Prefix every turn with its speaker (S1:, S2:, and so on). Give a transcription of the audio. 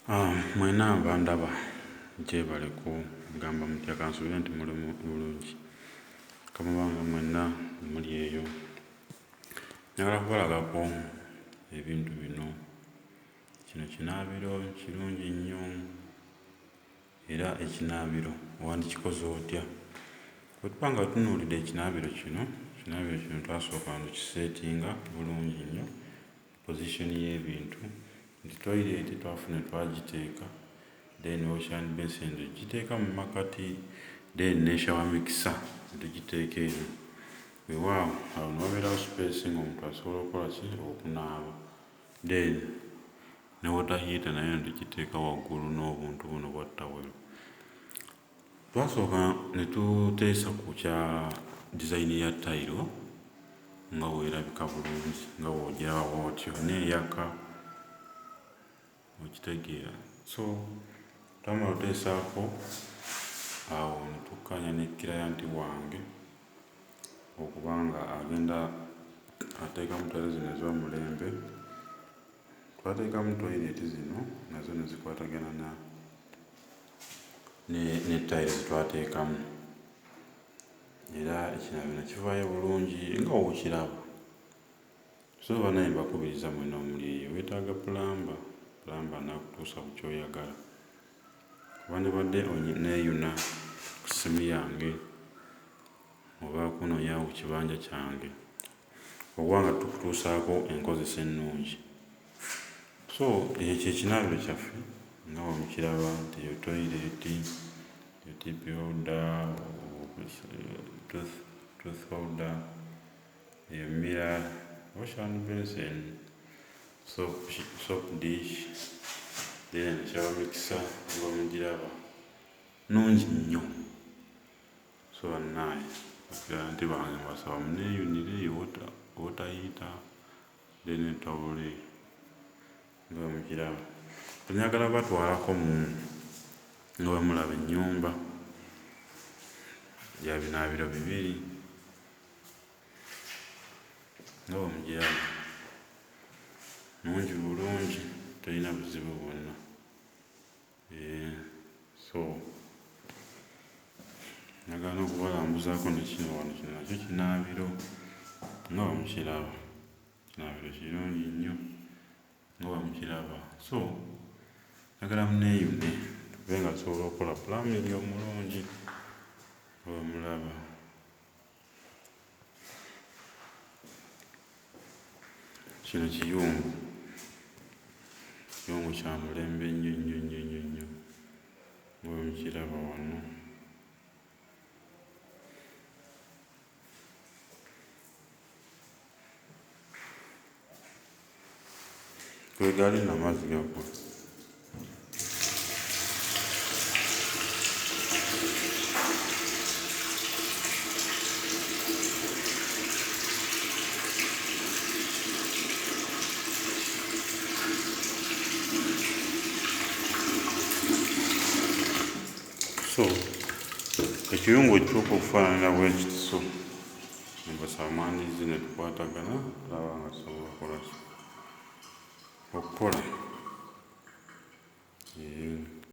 S1: Mwena abandaba gyebale kugamba mutya kansuubire nti muli bulungi kamubanga mwenna muli eyo. Njagala kubalagako ebintu bino. Kino kinaabiro kirungi nnyo era ekinaabiro wandikikoze otya? Bwe tuba nga tunuulidde ekinaabiro kino twasooka tukiseetinga bulungi nnyo position y'ebintu nti toyireeti twafuna twagiteeka, then wash hand basin tugiteeka mu makkati, then ne shower mixer tugiteeka eyo. Weewaawo awo ne wabeerawo space ng'omuntu asobola okukola ki? Okunaaba. Then ne water heater nayo ne tugiteeka waggulu n'obuntu buno bwa tawero. Twasooka ne tuteesa ku kya design ya tayiro nga bw'erabika bulungi nga bw'ogiraba bw'otyo neeyaka okitegeera. So twamala oteesaako awo ne tukkaanya ne kilayanti wange okuba nga agenda ateekamu tayiro zino ez'omulembe. Twateekamu toyireeti zino nazo ne zikwatagana ne tayiro zetwateekamu era ekinaabiro ne kivaayo bulungi nga bw'okiraba. So bannaye mbakubiriza mwenna omuli eyo, weetaaga pulamba anakutuusa ku ky'oyagala. Wandibadde neeyuna ku ssimu yange oba kunoonya ku kibanja kyange okuba nga tukutuusaako enkozesa ennungi. So ekyo ekinaabiro kyaffe nga bwe mukiraba nti yo toyireeti, yo tip holder, tooth holder, yo mirror, wash hand basin, soap dish, then shower mixer nga mugiraba nnungi nnyo. So bannaaye bakiranti bange mbasaba muneeyunire water heater then entawulo nga bwe mugiraba. Njagala batwalako nga bwe mulaba ennyumba ya binaabiro bibiri nga bwe mugiraba nnungi bulungi terina buzibu bwonna. So njagala n'okubalambuzaako ne kino wano, kino nakyo kinaabiro nga bwe mukiraba, kinaabiro kirungi nnyo nga bwe mukiraba. So njagala muneeyune tube nga tusobola okukola plumbing omulungi nga bwe mulaba. Kino kiyungu kya mulembe nnyo nnyo nnyo nnyo nnyo nga bwe mukiraba wano. Kwegaali n'amazzi gagwa. So ekiyungu ekituuka okufaanana bwe kiti. So mbasaba mwanirize ne tukwatagana tulaba nga tusobola okukola